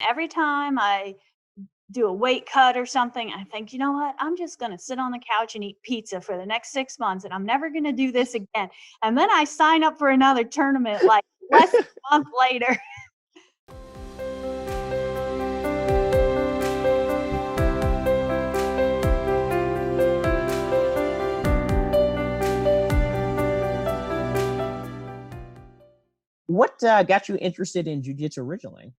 Every time I do a weight cut or something, I think, you know what? I'm just going to sit on the couch and eat pizza for the next 6 months and I'm never going to do this again. And then I sign up for another tournament like less than a month later. What got you interested in jiu-jitsu originally?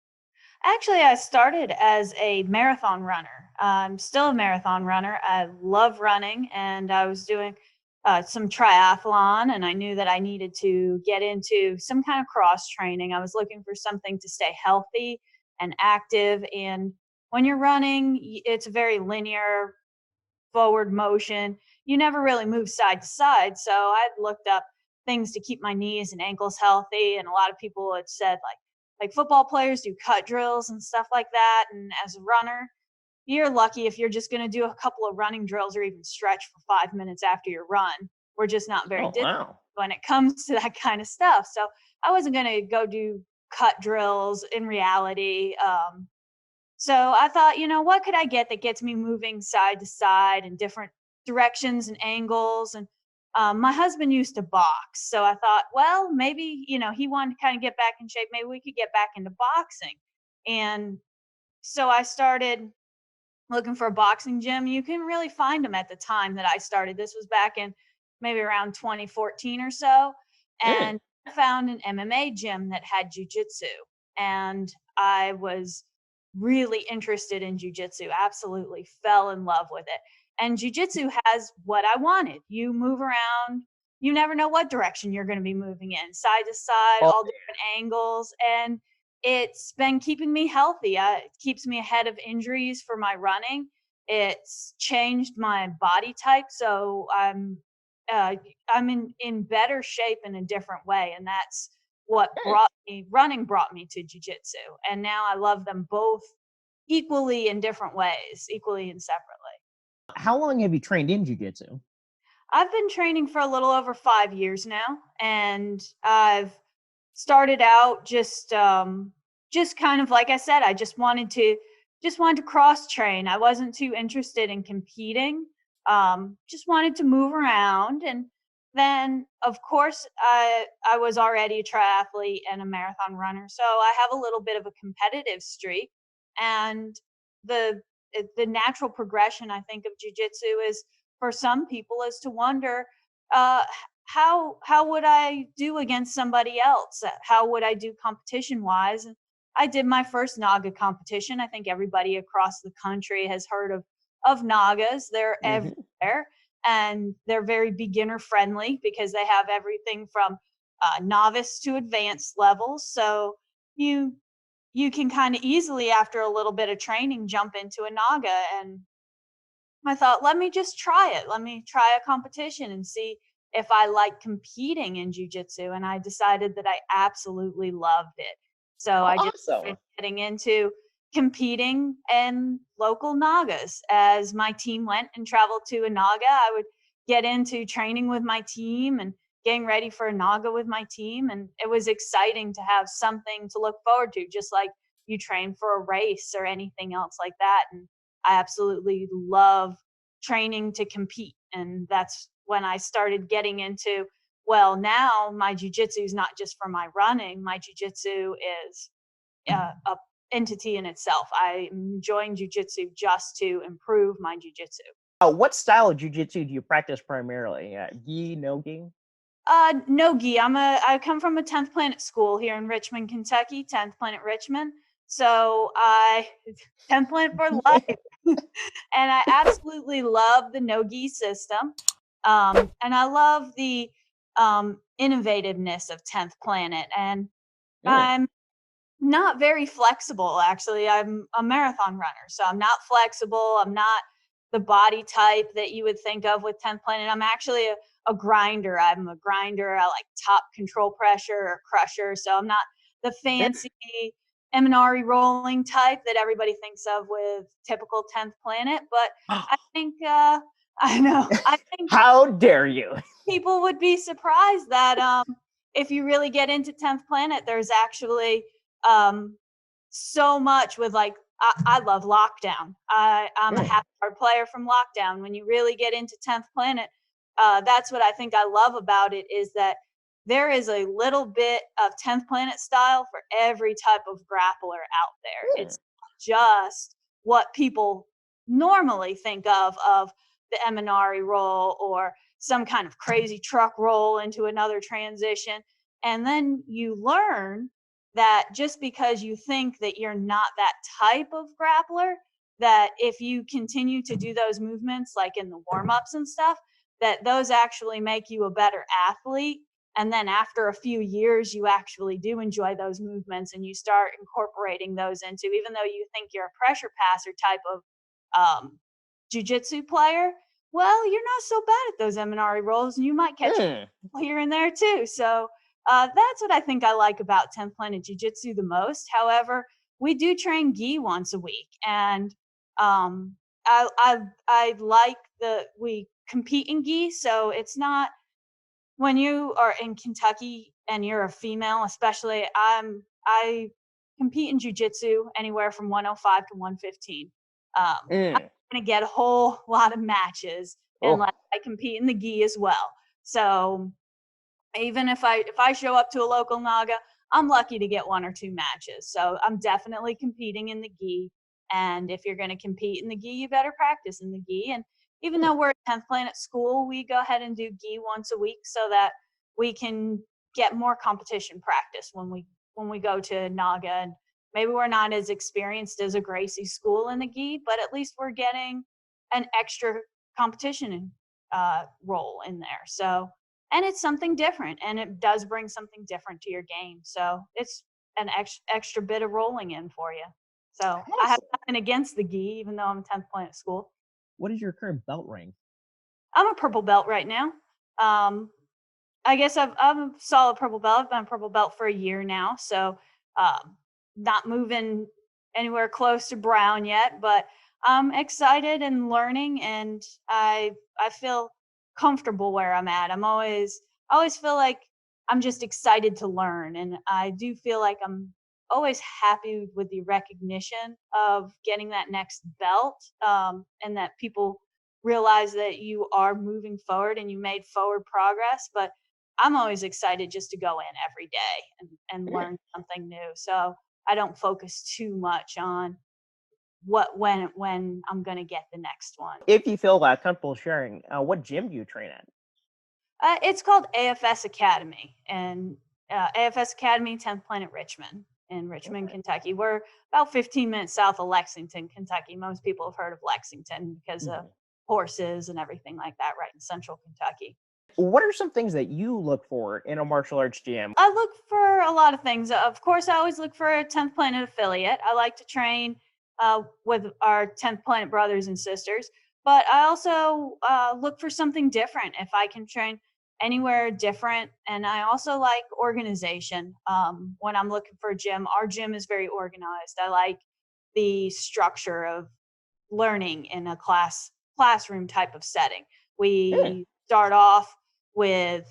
Actually, I started as a marathon runner. I'm still a marathon runner. I love running, and I was doing some triathlon, and I knew that I needed to get into some kind of cross training. I was looking for something to stay healthy and active. And when you're running, it's a very linear forward motion. You never really move side to side. So I looked up things to keep my knees and ankles healthy. And a lot of people had said like football players do cut drills and stuff like that. And as a runner, you're lucky if you're just going to do a couple of running drills or even stretch for 5 minutes after your run. We're just not very Oh, disciplined wow. when it comes to that kind of stuff. So I wasn't going to go do cut drills in reality. So I thought, what could I get that gets me moving side to side in different directions and angles? And my husband used to box. So I thought, well, maybe, he wanted to kind of get back in shape. Maybe we could get back into boxing. And so I started looking for a boxing gym. You can really find them at the time that I started. This was back in maybe around 2014 or so. Mm. And I found an MMA gym that had jujitsu. And I was really interested in jujitsu, absolutely fell in love with it. And jujitsu has what I wanted. You move around, you never know what direction you're going to be moving in, side to side, Oh, all different angles. And it's been keeping me healthy. It keeps me ahead of injuries for my running. It's changed my body type, so uh, I'm in better shape in a different way, and that's what mm. running brought me to jujitsu. And now I love them both equally in different ways, equally and separately. How long have you trained in jiu-jitsu? I've been training for a little over 5 years now, and I've started out just kind of like I said, I just wanted to cross train. I wasn't too interested in competing. Just wanted to move around, and then of course I was already a triathlete and a marathon runner, so I have a little bit of a competitive streak. And the the natural progression I think of jujitsu is for some people is to wonder uh, how would I do against somebody else? How would I do competition wise? And I did my first Naga competition. I think everybody across the country has heard of Nagas. They're Hmm. everywhere, and they're very beginner friendly because they have everything from novice to advanced levels. So you you can kind of easily, after a little bit of training, jump into a Naga. And I thought, let me just try it. Let me try a competition and see if I like competing in jujitsu. And I decided that I absolutely loved it. So I just Awesome. started getting into competing in local Nagas. As my team went and traveled to a Naga, I would get into training with my team and getting ready for a Naga with my team. And it was exciting to have something to look forward to, just like you train for a race or anything else like that. And I absolutely love training to compete. And that's when I started getting into, well, now my jujitsu is not just for my running. My jujitsu is a entity in itself. I'm enjoying jujitsu just to improve my jujitsu. What style of jiu-jitsu do you practice primarily? Gi, no gi? No gi. I come from a 10th Planet school here in Richmond, Kentucky, 10th Planet Richmond. So I 10th Planet for life. And I absolutely love the no gi system. And I love the innovativeness of 10th Planet. And Mm. I'm not very flexible, actually. I'm a marathon runner, so I'm not flexible. I'm not the body type that you would think of with 10th Planet. I'm actually a grinder. I'm a grinder. I like top control pressure or crusher. So I'm not the fancy Eminari rolling type that everybody thinks of with typical 10th Planet. But I think, I know, I think How dare you? people would be surprised that if you really get into 10th Planet, there's actually um, so much with like, I love Lockdown. I'm a Mm. half guard player from Lockdown. When you really get into 10th Planet, that's what I think I love about it, is that there is a little bit of 10th Planet style for every type of grappler out there. Mm. It's not just what people normally think of the Eminari roll or some kind of crazy truck roll into another transition. And then you learn that just because you think that you're not that type of grappler, that if you continue to do those movements like in the warm-ups and stuff, that those actually make you a better athlete. And then after a few years, you actually do enjoy those movements and you start incorporating those into, even though you think you're a pressure passer type of jujitsu player, well, you're not so bad at those Eminari rolls and you might catch a Mm. here and there too. So that's what I think I like about 10th Planet Jiu Jitsu the most. However, we do train gi once a week, and I like the we compete in gi, so it's not when you are in Kentucky and you're a female, especially. I compete in jujitsu anywhere from 105 to 115. I'm Mm. gonna get a whole lot of matches unless Oh. I compete in the gi as well. So even if I show up to a local naga, I'm lucky to get one or two matches. So I'm definitely competing in the gi. And if you're going to compete in the gi, you better practice in the gi. And even Mm. though we're at 10th Planet School, we go ahead and do gi once a week so that we can get more competition practice when we go to naga. And maybe we're not as experienced as a Gracie school in the gi, but at least we're getting an extra competition role in there. So and it's something different, and it does bring something different to your game. So it's an extra bit of rolling in for you. So I have Awesome. nothing against the gi, even though I'm 10th Planet School. What is your current belt rank? I'm a purple belt right now. Um, I guess I'm a solid purple belt. I've been a purple belt for a year now, so not moving anywhere close to brown yet, but I'm excited and learning, and I feel comfortable where I'm at. I always feel like I'm just excited to learn, and I do feel like I'm always happy with the recognition of getting that next belt, and that people realize that you are moving forward and you made forward progress. But I'm always excited just to go in every day and Mm. learn something new. So I don't focus too much on when I'm gonna get the next one. If you feel comfortable sharing, what gym do you train at? It's called AFS Academy, and AFS Academy 10th Planet Richmond in Richmond, Okay. Kentucky. We're about 15 minutes south of Lexington, Kentucky. Most people have heard of Lexington because of Mhm. horses and everything like that, right in central Kentucky. What are some things that you look for in a martial arts gym? I look for a lot of things. Of course, I always look for a 10th Planet affiliate. I like to train with our 10th Planet brothers and sisters, but I also look for something different if I can train anywhere different. And I also like organization. When I'm looking for a gym, our gym is very organized. I like the structure of learning in a classroom type of setting. Mm. We start off with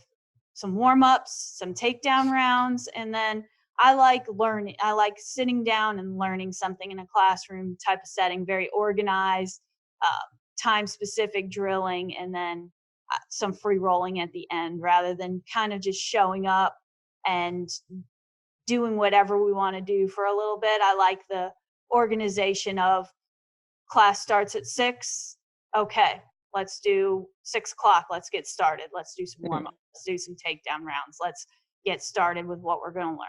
some warm-ups, some takedown rounds, and then I like learning. I like sitting down and learning something in a classroom type of setting, very organized, time-specific drilling, and then some free rolling at the end, rather than kind of just showing up and doing whatever we want to do for a little bit. I like the organization of class starts at 6. Okay, let's do 6 o'clock. Let's get started. Let's do some warm Mm. up. Let's do some takedown rounds. Let's get started with what we're going to learn.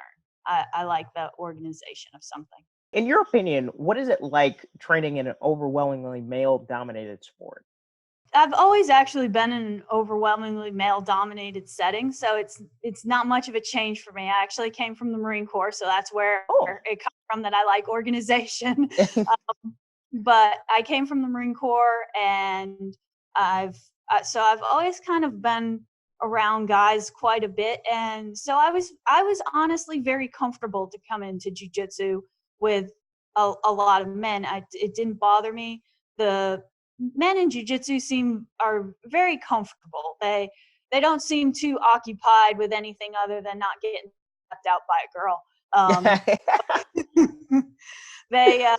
I like the organization of something. In your opinion, what is it like training in an overwhelmingly male-dominated sport? I've always actually been in an overwhelmingly male dominated setting, so it's not much of a change for me. I actually came from the Marine Corps, so that's where Oh. it comes from that I like organization. But I came from the Marine Corps, and I've always kind of been around guys quite a bit, and so I was honestly very comfortable to come into jujitsu with a lot of men. It didn't bother me. The men in jujitsu are very comfortable. They don't seem too occupied with anything other than not getting left out by a girl. They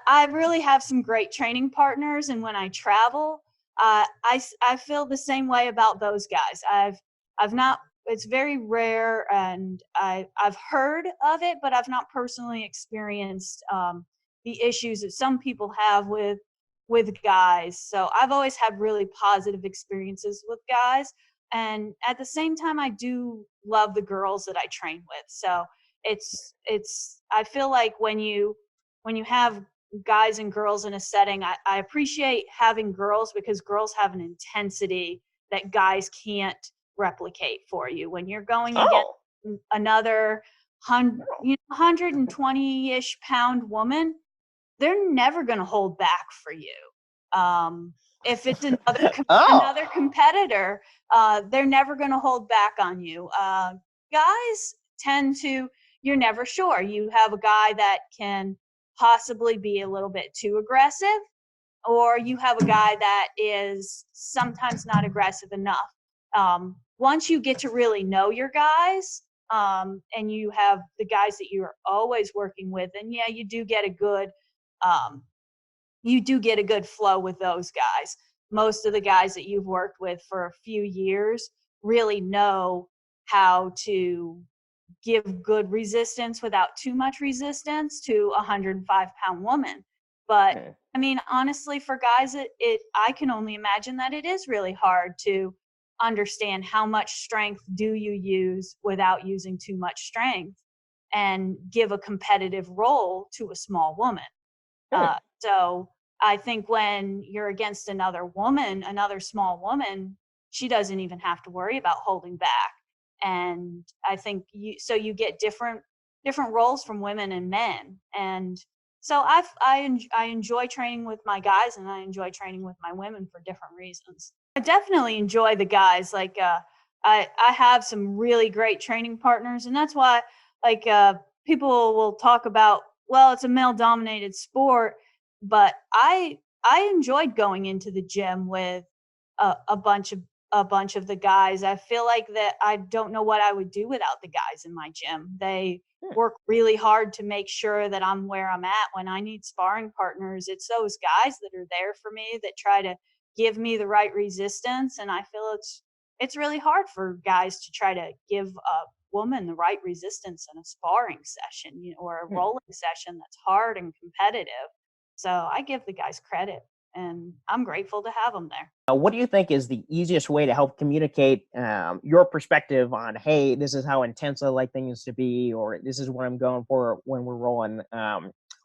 I really have some great training partners, and when I travel, I feel the same way about those guys. I've not. It's very rare, and I've heard of it, but I've not personally experienced the issues that some people have with guys. So I've always had really positive experiences with guys, and at the same time, I do love the girls that I train with. So it's I feel like when you have guys and girls in a setting, I appreciate having girls because girls have an intensity that guys can't replicate for you. When you're going against Oh, another 120-ish pound woman, they're never going to hold back for you. If it's oh, another competitor, they're never going to hold back on you. Guys tend to, you're never sure. You have a guy that can possibly be a little bit too aggressive, or you have a guy that is sometimes not aggressive enough. Once you get to really know your guys, and you have the guys that you're always working with, and yeah, um, you do get a good flow with those guys. Most of the guys that you've worked with for a few years really know how to give good resistance without too much resistance to a 105-pound woman. But hmm, I mean, honestly, for guys, I can only imagine that it is really hard to understand how much strength do you use without using too much strength and give a competitive role to a small woman. hmm, So I think when you're against another woman, another small woman, she doesn't even have to worry about holding back. And I think you get different roles from women and men. And so I enjoy training with my guys, and I enjoy training with my women for different reasons. I definitely enjoy the guys. Like I have some really great training partners, and that's why like people will talk about, well, it's a male dominated sport, but I enjoyed going into the gym with a bunch of the guys. I feel like that I don't know what I would do without the guys in my gym. They hmm, work really hard to make sure that I'm where I'm at when I need sparring partners. It's those guys that are there for me that try to give me the right resistance, and I feel it's really hard for guys to try to give a woman the right resistance in a sparring session, or a hmm. rolling session that's hard and competitive. So I give the guys credit, and I'm grateful to have them there. What do you think is the easiest way to help communicate your perspective on, hey, this is how intense I like things to be, or this is what I'm going for when we're rolling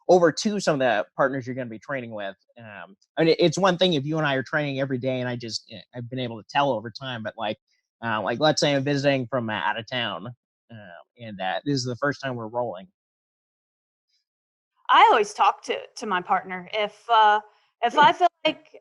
over to some of the partners you're going to be training with? I mean, it's one thing if you and I are training every day, and I've been able to tell over time, but like let's say I'm visiting from out of town, and this is the first time we're rolling. I always talk to my partner if Hmm, I feel like,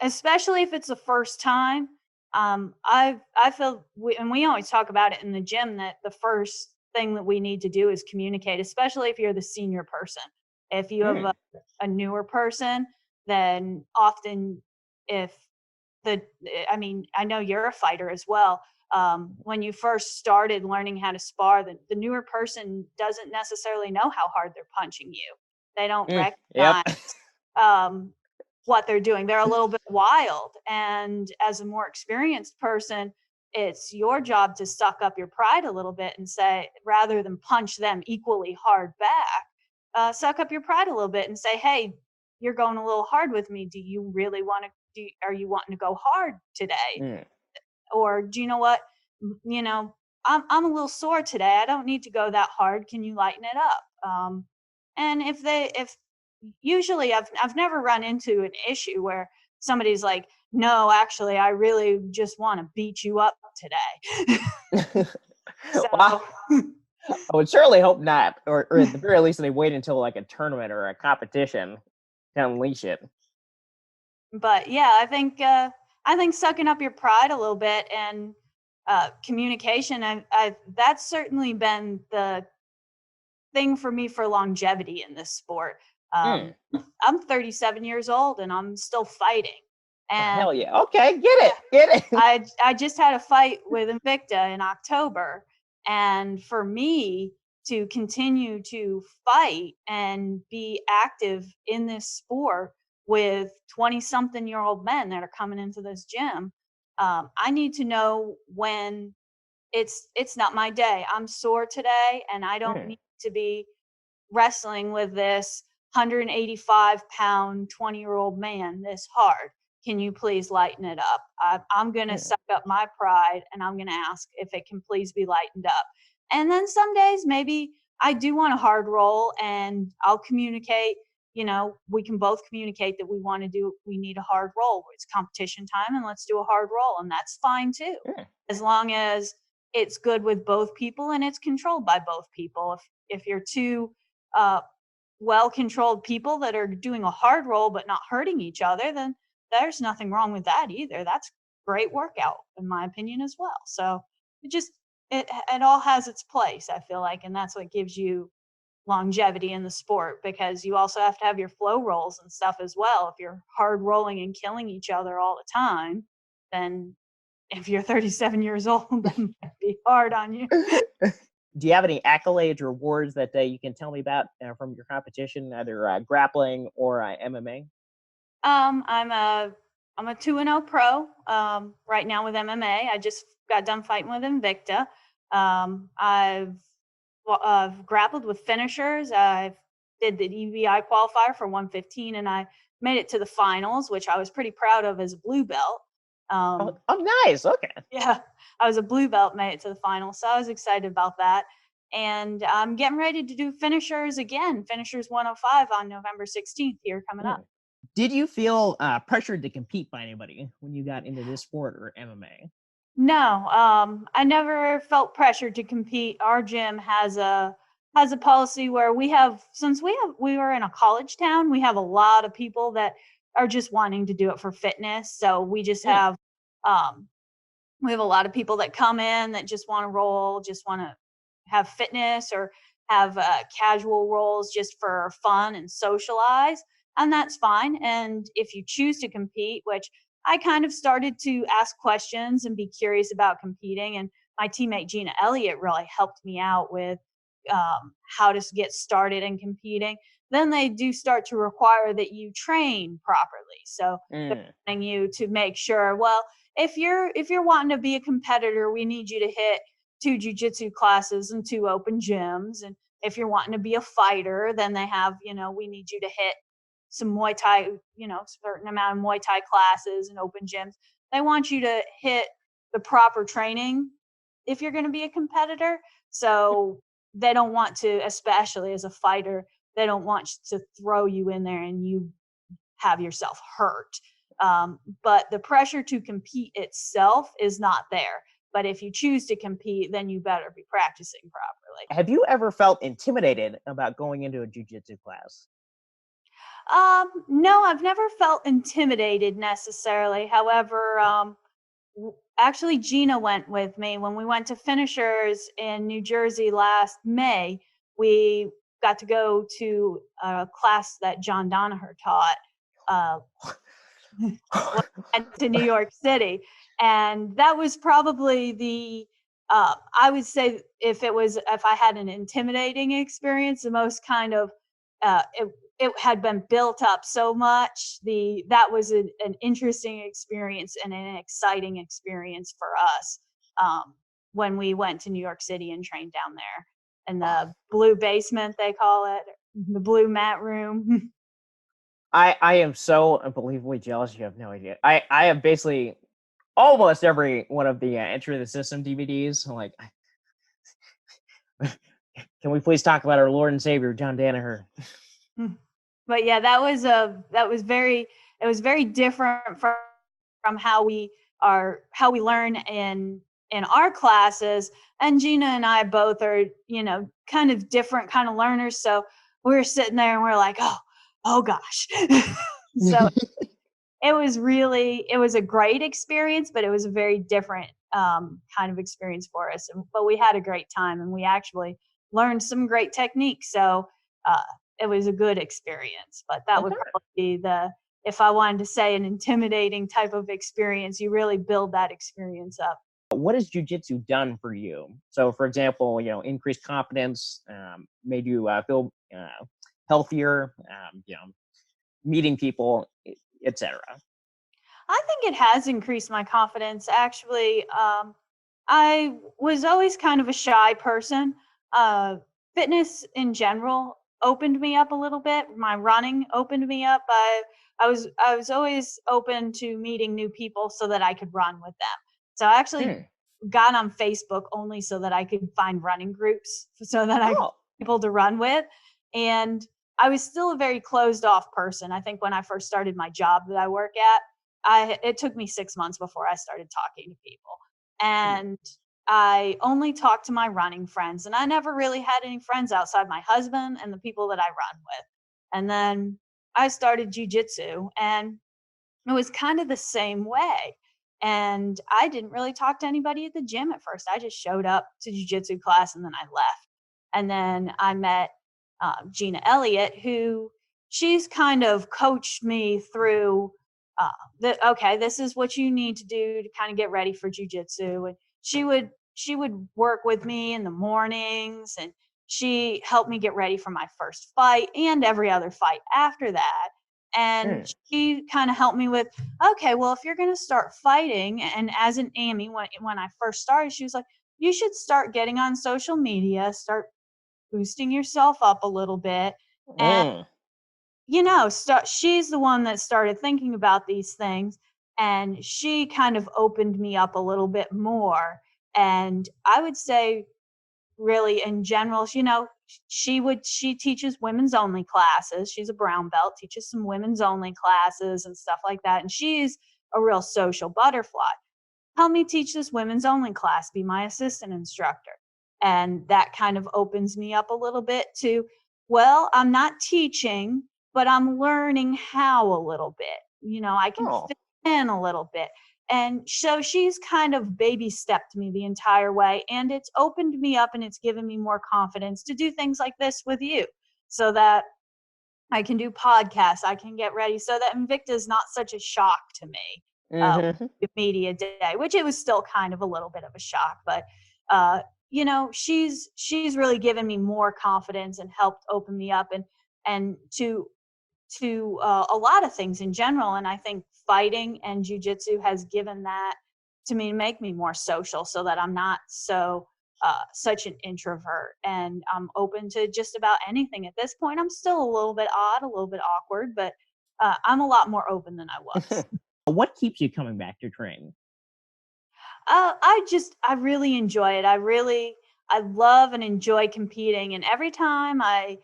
especially if it's the first time. I feel, and we always talk about it in the gym, that the first thing that we need to do is communicate, especially if you're the senior person. If you have hmm, a newer person, then often if the I mean, I know you're a fighter as well. When you first started learning how to spar, the newer person doesn't necessarily know how hard they're punching you. They don't hmm, yep. recognize um, what they're doing. They're a little bit wild. And as a more experienced person, it's your job to suck up your pride a little bit and say, rather than punch them equally hard back, suck up your pride a little bit and say, hey, you're going a little hard with me. Do you really want to? Are you wanting to go hard today? Hmm, Or do you know what? You know, I'm a little sore today. I don't need to go that hard. Can you lighten it up? And if usually I've never run into an issue where somebody's like, no, actually, I really just want to beat you up today. well, So, I would certainly hope not, or at the very least, they wait until like a tournament or a competition to unleash it. but yeah, I think sucking up your pride a little bit and communication, I that's certainly been the thing for me for longevity in this sport. Mm. I'm 37 years old and I'm still fighting. Oh, And hell yeah. Okay, get it, get it. I just had a fight with Invicta in October. And for me, to continue to fight and be active in this sport with 20 something year old men that are coming into this gym. I need to know when it's not my day. I'm sore today and I don't Mm, need to be wrestling with this 185-pound 20-year-old man this hard. Can you please lighten it up? I'm going to mm, suck up my pride and I'm going to ask if it can please be lightened up. And then some days maybe I do want a hard roll and I'll communicate. We can both communicate that we need a hard roll. It's competition time and let's do a hard roll. And that's fine too, mm. as long as it's good with both people and it's controlled by both people. If you're two uh, well-controlled people that are doing a hard roll but not hurting each other, then there's nothing wrong with that either. That's great workout in my opinion as well. So it just it all has its place, I feel like, and that's what gives you longevity in the sport, because you also have to have your flow rolls and stuff as well. If you're hard rolling and killing each other all the time, then if you're 37 years old, that might be hard on you. Do you have any accolades or awards that you can tell me about from your competition, either grappling or MMA? I'm a 2-0 pro right now with MMA. I just got done fighting with Invicta. I've grappled with finishers. I did the EBI qualifier for 115, and I made it to the finals, which I was pretty proud of as a blue belt. Oh, Um, oh, nice. Okay. yeah, I was a blue belt, made it to the finals, so I was excited about that. And I'm getting ready to do finishers again, finishers 105 on November 16th here coming up. Mm. Did you feel pressured to compete by anybody when you got into this sport or MMA? No, I never felt pressured to compete. Our gym has a policy where since we were in a college town, we have a lot of people that are just wanting to do it for fitness. So Mm. um we have a lot of people that come in that just want to roll, just want to have fitness or have casual rolls just for fun and socialize. And that's fine. And if you choose to compete, which I kind of started to ask questions and be curious about competing. And my teammate Gina Elliott really helped me out with how to get started in competing. Then they do start to require that you train properly. So they're Mm. wanting you to make sure, well, if you're wanting to be a competitor, we need you to hit 2 jujitsu classes and 2 open gyms. And if you're wanting to be a fighter, then they have, we need you to hit some Muay Thai, certain amount of Muay Thai classes and open gyms. They want you to hit the proper training if you're going to be a competitor. So they don't want to, especially as a fighter, they don't want to throw you in there and you have yourself hurt. But the pressure to compete itself is not there. But if you choose to compete, then you better be practicing properly. Have you ever felt intimidated about going into a jujitsu class? No, I've never felt intimidated necessarily. However, actually, Gina went with me when we went to finishers in New Jersey last May. We got to go to a class that John Donaher taught. Uh, went to New York City, and that was probably I would say if I had an intimidating experience, the most kind of it had been built up so much. That was an interesting experience and an exciting experience for us when we went to New York City and trained down there in the blue basement, they call it, the blue mat room. I am so unbelievably jealous. You have no idea. I have basically almost every one of the Enter the System DVDs. I'm like, can we please talk about our Lord and Savior John Danaher? But yeah, it was very different from how we learn in our classes. And Gina and I both are, kind of different kind of learners. So we're sitting there and we're like, oh gosh. So it was a great experience, but it was a very different kind of experience for us. But we had a great time and we actually learned some great techniques. So uh, it was a good experience. But that would Okay. probably be if I wanted to say an intimidating type of experience, you really build that experience up. What has jujitsu done for you? So, for example, increased confidence, made you feel healthier, meeting people, etc. I think it has increased my confidence. Actually, I was always kind of a shy person. Uh, Fitness in general opened me up a little bit. My running opened me up. I was always open to meeting new people so that I could run with them. So I actually Hmm. got on Facebook only so that I could find running groups so that I could Oh. have people to run with. And I was still a very closed off person. I think when I first started my job that I work at, it took me 6 months before I started talking to people. Hmm. And I only talked to my running friends, and I never really had any friends outside my husband and the people that I run with. And then I started jujitsu, and it was kind of the same way. And I didn't really talk to anybody at the gym at first. I just showed up to jujitsu class and then I left. And then I met Gina Elliott, who she's kind of coached me through okay, this is what you need to do to kind of get ready for jujitsu. And she would work with me in the mornings, and she helped me get ready for my first fight and every other fight after that. And Hmm. she kind of helped me with, okay, well, if you're going to start fighting, and as an Amy, when I first started, she was like, you should start getting on social media, start boosting yourself up a little bit. And, Hmm. she's the one that started thinking about these things. And she kind of opened me up a little bit more. And I would say, really in general, she teaches women's only classes. She's a brown belt, teaches some women's only classes and stuff like that. And she's a real social butterfly. Help me teach this women's only class, be my assistant instructor. And that kind of opens me up a little bit to, well, I'm not teaching, but I'm learning how a little bit. I can Oh. fit in a little bit. And so she's kind of baby stepped me the entire way. And it's opened me up and it's given me more confidence to do things like this with you so that I can do podcasts. I can get ready so that Invicta is not such a shock to me. Hmm. With media day, which it was still kind of a little bit of a shock, but she's really given me more confidence and helped open me up and to a lot of things in general. And I think fighting and jujitsu has given that to me to make me more social, so that I'm not such an introvert and I'm open to just about anything at this point. I'm still a little bit odd, a little bit awkward, but I'm a lot more open than I was. What keeps you coming back to training? I really enjoy it. I love and enjoy competing. And every time I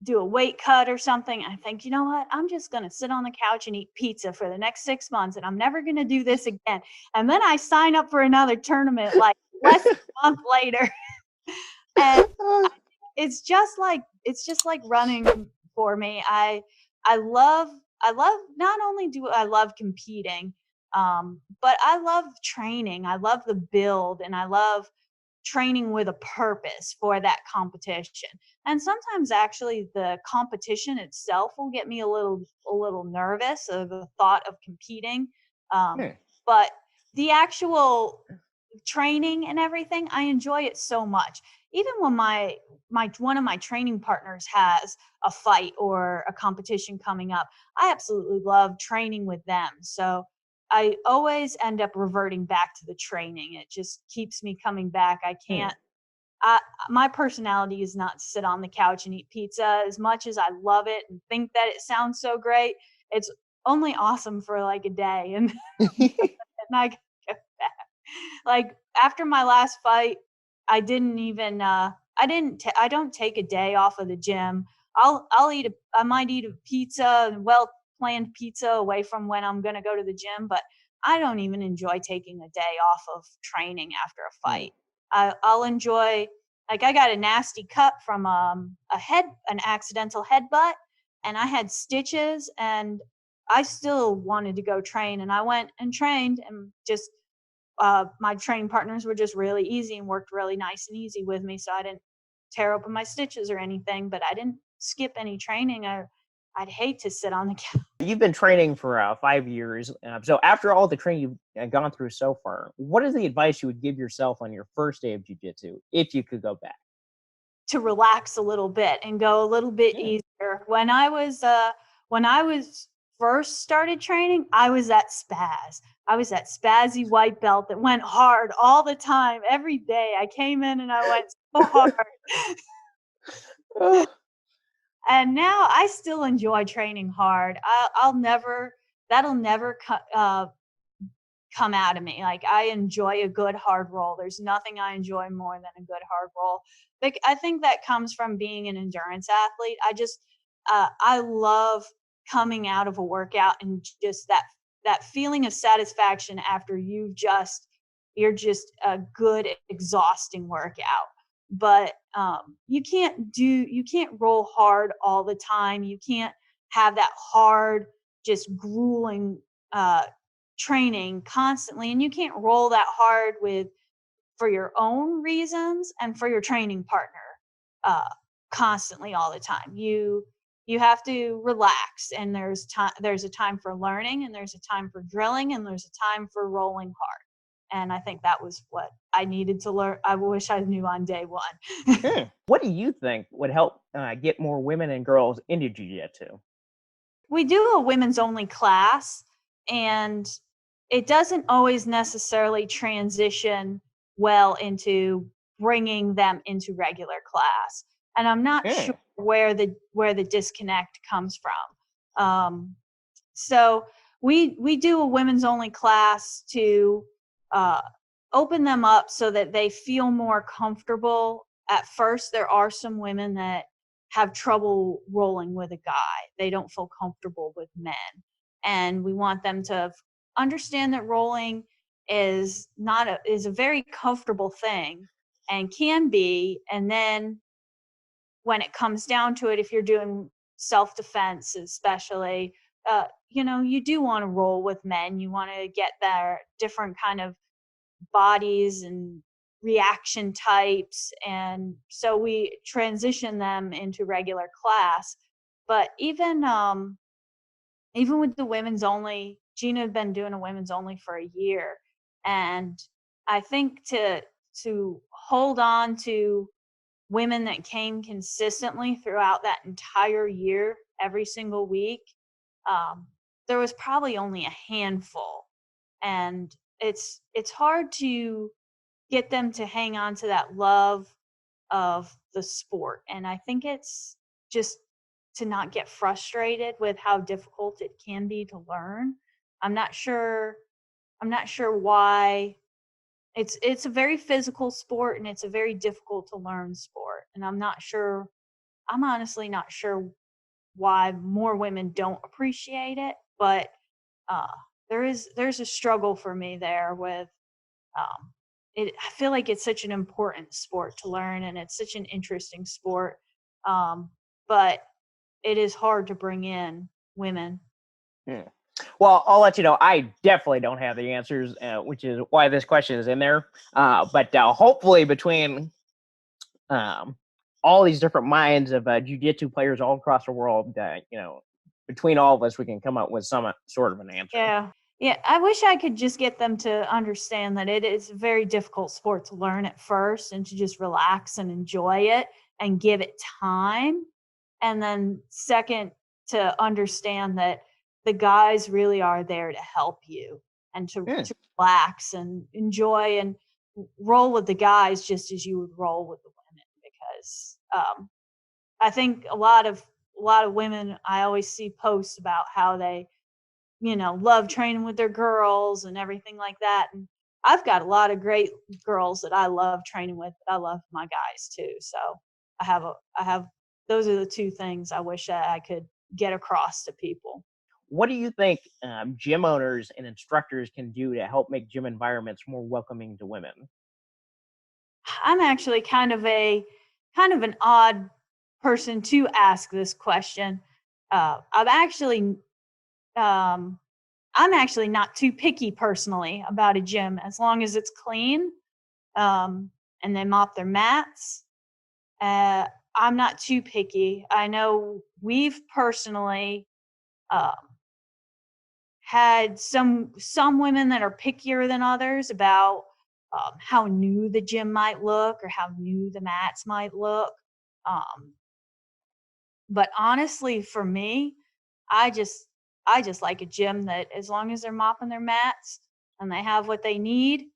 do a weight cut or something, I think, you know what? I'm just going to sit on the couch and eat pizza for the next 6 months, and I'm never going to do this again. And then I sign up for another tournament like less than a month later. And it's just like running for me. I love not only do I love competing, but I love training. I love the build, and I love training with a purpose for that competition. And sometimes actually the competition itself will get me a little nervous of the thought of competing. Hmm. But the actual training and everything, I enjoy it so much. Even when my one of my training partners has a fight or a competition coming up, I absolutely love training with them. So I always end up reverting back to the training. It just keeps me coming back. I Hmm. can't I My personality is not to sit on the couch and eat pizza. As much as I love it and think that it sounds so great, it's only awesome for like a day, and and I go back. Like after my last fight, I didn't even I don't take a day off of the gym. I might eat a pizza, well planned pizza away from when I'm going to go to the gym, but I don't even enjoy taking a day off of training after a Hmm. fight. I'll enjoy, like, I got a nasty cut from an accidental headbutt, and I had stitches, and I still wanted to go train, and I went and trained, and just my training partners were just really easy and worked really nice and easy with me, so I didn't tear open my stitches or anything. But I didn't skip any training. I'd hate to sit on the couch. You've been training for 5 years. So after all the training you've gone through so far, what is the advice you would give yourself on your first day of jiu-jitsu if you could go back? To relax a little bit and go a little bit Yeah. easier. When I was first started training, I was that spaz. I was that spazzy white belt that went hard all the time, every day. I came in and I went so hard. Oh, And now I still enjoy training hard. I'll never, that'll never come out of me. Like, I enjoy a good hard roll. There's nothing I enjoy more than a good hard roll. Like, I think that comes from being an endurance athlete. I love coming out of a workout and just that feeling of satisfaction after you're just a good exhausting workout. But you can't roll hard all the time. You can't have that hard, just grueling training constantly, and you can't roll that hard with for your own reasons and for your training partner uh, constantly all the time. You have to relax, and there's a time for learning, and there's a time for drilling, and there's a time for rolling hard. And I think that was what I needed to learn. I wish I knew on day one. What do you think would help get more women and girls into jiu-jitsu? We do a women's only class, and it doesn't always necessarily transition well into bringing them into regular class. And I'm not sure Hmm. where the disconnect comes from. So we do a women's only class to uh, open them up so that they feel more comfortable. At first, there are some women that have trouble rolling with a guy. They don't feel comfortable with men. And we want them to understand that rolling is a very comfortable thing and can be. And then when it comes down to it, if you're doing self-defense especially, you do want to roll with men. You want to get their different kind of bodies and reaction types, and so we transition them into regular class. But even with the women's only, Gina had been doing a women's only for a year, and I think to hold on to women that came consistently throughout that entire year, every single week, um, there was probably only a handful. And it's hard to get them to hang on to that love of the sport. And I think it's just to not get frustrated with how difficult it can be to learn. I'm not sure I'm not sure why. It's a very physical sport, and it's a very difficult to learn sport. And I'm honestly not sure why more women don't appreciate it, but uh, there's a struggle for me there with um, it. I feel like it's such an important sport to learn, and it's such an interesting sport, but it is hard to bring in women. Hmm. Well, I'll let you know. I definitely don't have the answers, which is why this question is in there. But hopefully, between um, all these different minds of jiu-jitsu players all across the world, between all of us, we can come up with some sort of an answer. Yeah. Yeah, I wish I could just get them to understand that it is a very difficult sport to learn at first, and to just relax and enjoy it and give it time. And then second, to understand that the guys really are there to help you, and Hmm. to relax and enjoy and roll with the guys just as you would roll with the women. Because I think a lot of women, I always see posts about how they love training with their girls and everything like that. And I've got a lot of great girls that I love training with, but I love my guys too. So I have, those are the two things I wish I could get across to people. What do you think gym owners and instructors can do to help make gym environments more welcoming to women? I'm actually kind of an odd person to ask this question. Uh, I'm actually, um, I'm actually not too picky personally about a gym, as long as it's clean, and they mop their mats. Uh, I'm not too picky. I know we've personally had some women that are pickier than others about how new the gym might look or how new the mats might look. But honestly, for me, I just like a gym that, as long as they're mopping their mats and they have what they need,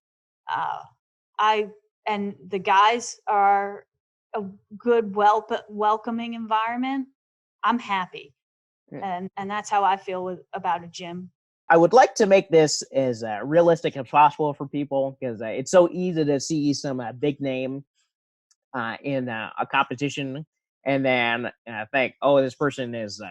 uh, I and the guys are a good, welcoming environment, I'm happy, and that's how I feel about a gym. I would like to make this as realistic as possible for people, because it's so easy to see some big name in a competition and then think, oh, this person is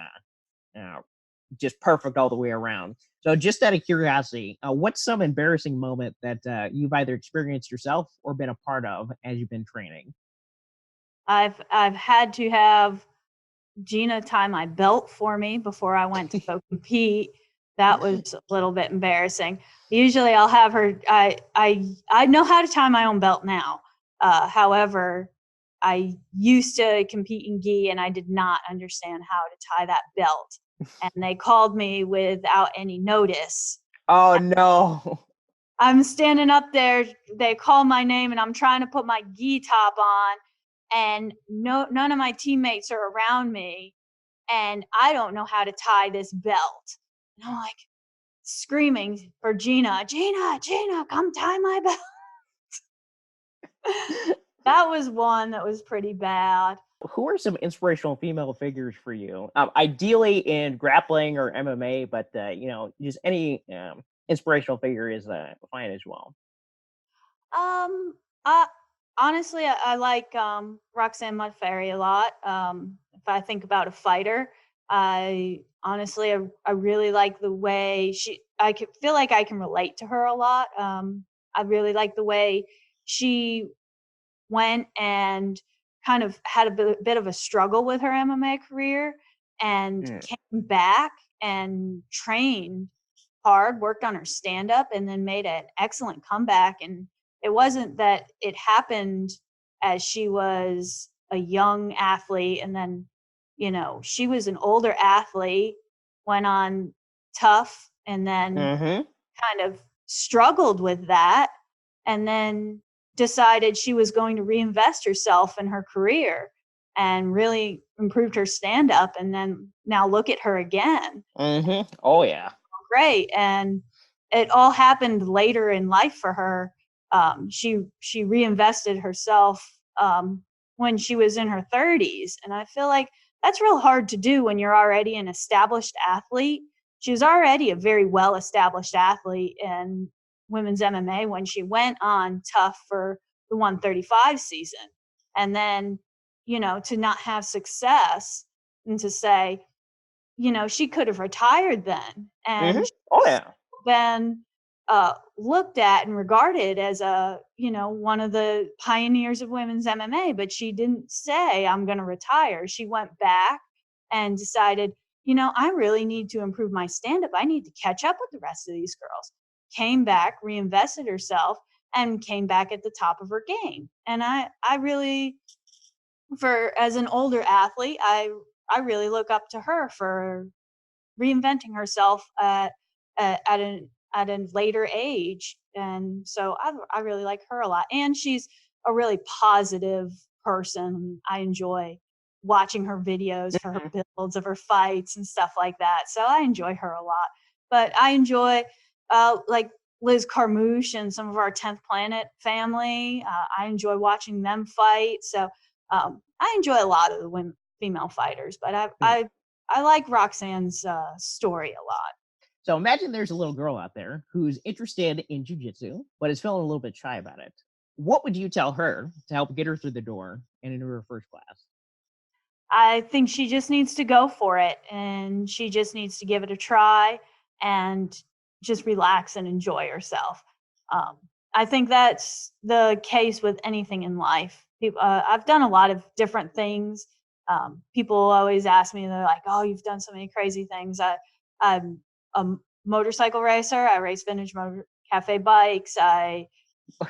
just perfect all the way around. So, just out of curiosity, what's some embarrassing moment that you've either experienced yourself or been a part of as you've been training? I've had to have Gina tie my belt for me before I went to go compete. That was a little bit embarrassing. Usually I'll have her, I know how to tie my own belt now. However, I used to compete in gi and I did not understand how to tie that belt. And they called me without any notice. Oh no. I'm standing up there, they call my name and I'm trying to put my gi top on, and none of my teammates are around me, and I don't know how to tie this belt. And I'm like screaming for Gina, Gina, come tie my belt. That was one that was pretty bad. Who are some inspirational female figures for you? Ideally in grappling or MMA, but just any inspirational figure is fine as well. Um, I honestly, I like Roxanne Modafferi a lot. If I think about a fighter, I really like the way I can feel like I can relate to her a lot. I really like the way she went and kind of had a bit of a struggle with her MMA career and Mm. came back and trained hard, worked on her stand up, and then made an excellent comeback. And it wasn't that it happened as she was a young athlete and then, she was an older athlete, went on tough, and then Mm-hmm. kind of struggled with that, and then decided she was going to reinvest herself in her career and really improved her stand up. And then now look at her again. Mm-hmm. Oh yeah. Great. And it all happened later in life for her. She reinvested herself when she was in her 30s. And I feel like that's real hard to do when you're already an established athlete. She was already a very well established athlete in women's MMA when she went on tough for the 135 season. And then, to not have success and to say, she could have retired then, Mm-hmm. and Oh she's yeah. been looked at and regarded as one of the pioneers of women's MMA. But she didn't say, I'm going to retire. She went back and decided, I really need to improve my stand up. I need to catch up with the rest of these girls. Came back, reinvested herself, and came back at the top of her game. And I really, for as an older athlete, I really look up to her for reinventing herself at a later age. And so I really like her a lot. And she's a really positive person. I enjoy watching her videos for her Mhm. builds of her fights and stuff like that. So I enjoy her a lot. But I enjoy like Liz Carmouche and some of our 10th Planet family. I enjoy watching them fight. So I enjoy a lot of the women, female fighters, but Mm. I like Roxanne's story a lot. So imagine there's a little girl out there who's interested in jujitsu, but is feeling a little bit shy about it. What would you tell her to help get her through the door and into her first class? I think she just needs to go for it, and she just needs to give it a try and just relax and enjoy herself. Um, I think that's the case with anything in life. I've done a lot of different things. People always ask me, they're like, "Oh, you've done so many crazy things." I'm a motorcycle racer. I race vintage motor cafe bikes. I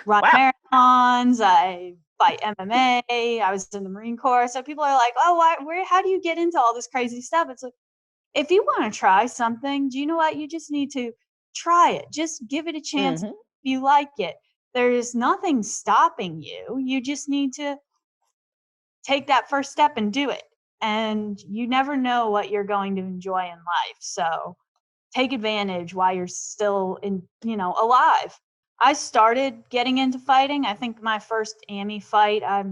run Wow. marathons. I fight MMA. I was in the Marine Corps. So people are like, oh, how do you get into all this crazy stuff? It's like, if you want to try something, do you know what? You just need to try it. Just give it a chance if Hmm. you like it. There's nothing stopping you. You just need to take that first step and do it. And you never know what you're going to enjoy in life. So take advantage while you're still alive. I started getting into fighting. I think my first AMI fight I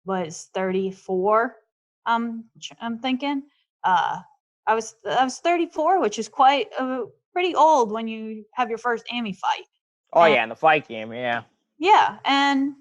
was 34. I'm thinking. I was 34, which is quite pretty old when you have your first AMI fight. Oh And yeah, in the fight game, yeah. yeah, and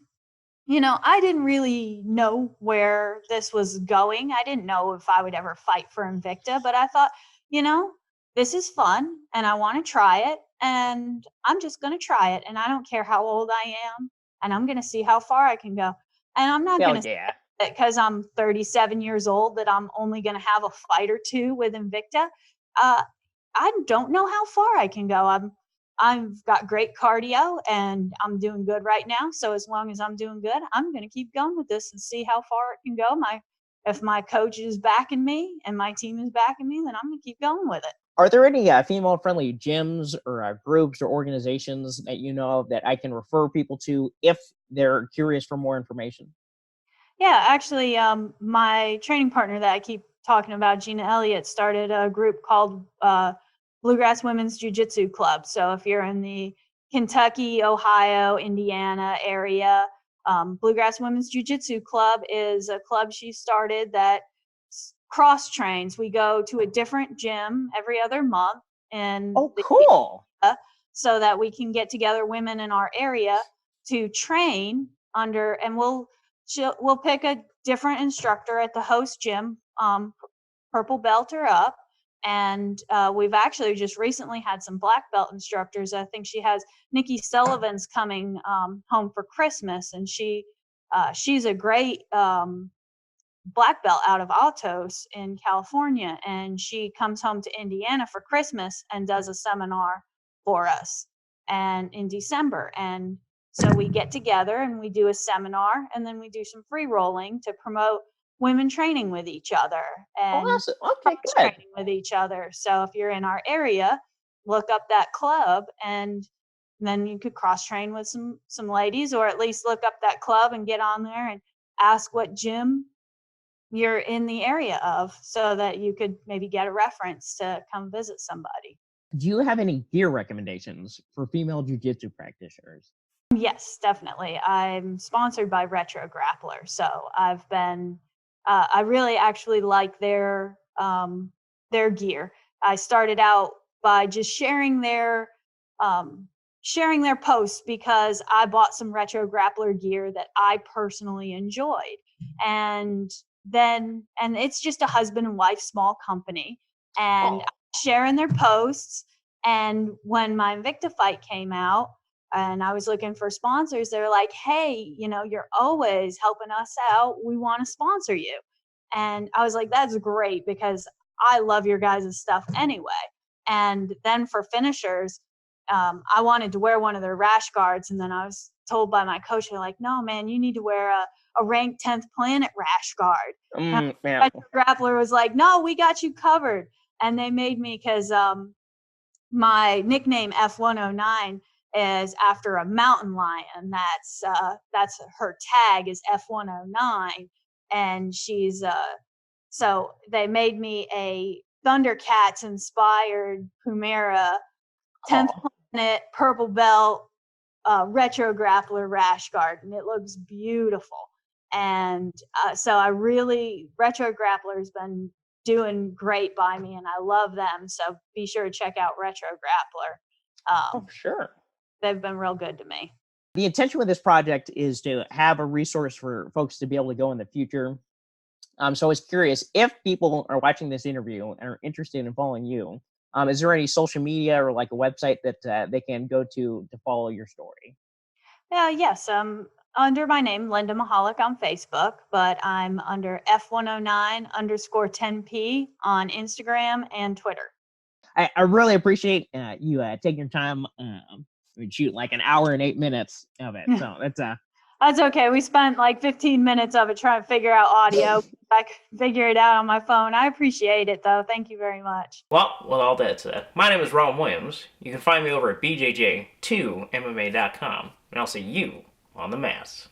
I didn't really know where this was going. I didn't know if I would ever fight for Invicta, but I thought, you know, this is fun and I want to try it and I'm just going to try it and I don't care how old I am and I'm going to see how far I can go. And I'm not Hell going to yeah. say that because I'm 37 years old that I'm only going to have a fight or two with Invicta. Uh, I don't know how far I can go. I've got great cardio and I'm doing good right now. So as long as I'm doing good, I'm going to keep going with this and see how far it can go. If my coach is backing me and my team is backing me, then I'm going to keep going with it. Are there any female-friendly gyms or groups or organizations that you know of that I can refer people to if they're curious for more information? Yeah, actually, my training partner that I keep talking about, Gina Elliott, started a group called Bluegrass Women's Jiu Jitsu Club. So if you're in the Kentucky, Ohio, Indiana area, Bluegrass Women's Jiu Jitsu Club is a club she started that cross trains. We go to a different gym every other month, and Oh, cool. so that we can get together women in our area to train under, and we'll pick a different instructor at the host gym, purple belt or up. And we've actually just recently had some black belt instructors. I think she has Nikki Sullivan's coming home for Christmas, and she's a great black belt out of Altos in California, and she comes home to Indiana for Christmas and does a seminar for us and in December. And so we get together and we do a seminar and then we do some free rolling to promote women training with each other Oh, and awesome. Okay, cross good. training with each other. So if you're in our area, look up that club and then you could cross train with some ladies, or at least look up that club and get on there and ask what gym you're in the area of so that you could maybe get a reference to come visit somebody. Do you have any gear recommendations for female jiu-jitsu practitioners? Yes, definitely. I'm sponsored by Retro Grappler, so I've been. I really actually like their gear. I started out by just um, sharing their posts because I bought some Retro Grappler gear that I personally enjoyed, and and it's just a husband and wife small company, and Oh, sharing their posts. And when my Invicta fight came out and I was looking for sponsors, they're like, hey, you're always helping us out. We want to sponsor you. And I was like, that's great because I love your guys' stuff anyway. And then for finishers, I wanted to wear one of their rash guards. And then I was told by my coach, they're like, no, man, you need to wear a ranked 10th Planet rash guard. And yeah. Retro Grappler was like, no, we got you covered. And they made me, because my nickname F109 is after a mountain lion. That's her tag is F109, and she's so they made me a Thundercats inspired Pumera 10th Oh, Planet purple belt retro grappler rash guard, and it looks beautiful. And so I really, Retro Grappler has been doing great by me, and I love them. So be sure to check out Retro Grappler. oh, sure. They've been real good to me. The intention with this project is to have a resource for folks to be able to go in the future. So I was curious if people are watching this interview and are interested in following you. Is there any social media or like a website that they can go to follow your story? Yes, under my name, Linda Mihalec on Facebook, but I'm under F109 underscore 10P on Instagram and Twitter. I really appreciate you taking your time. I mean, shoot, like an hour and 8 minutes of it. So that's That's okay. We spent like 15 minutes of it trying to figure out audio. I could figure it out on my phone. I appreciate it, though. Thank you very much. Well, with all that said, my name is Ron Williams. You can find me over at bjj2mma.com, and I'll see you on the mats.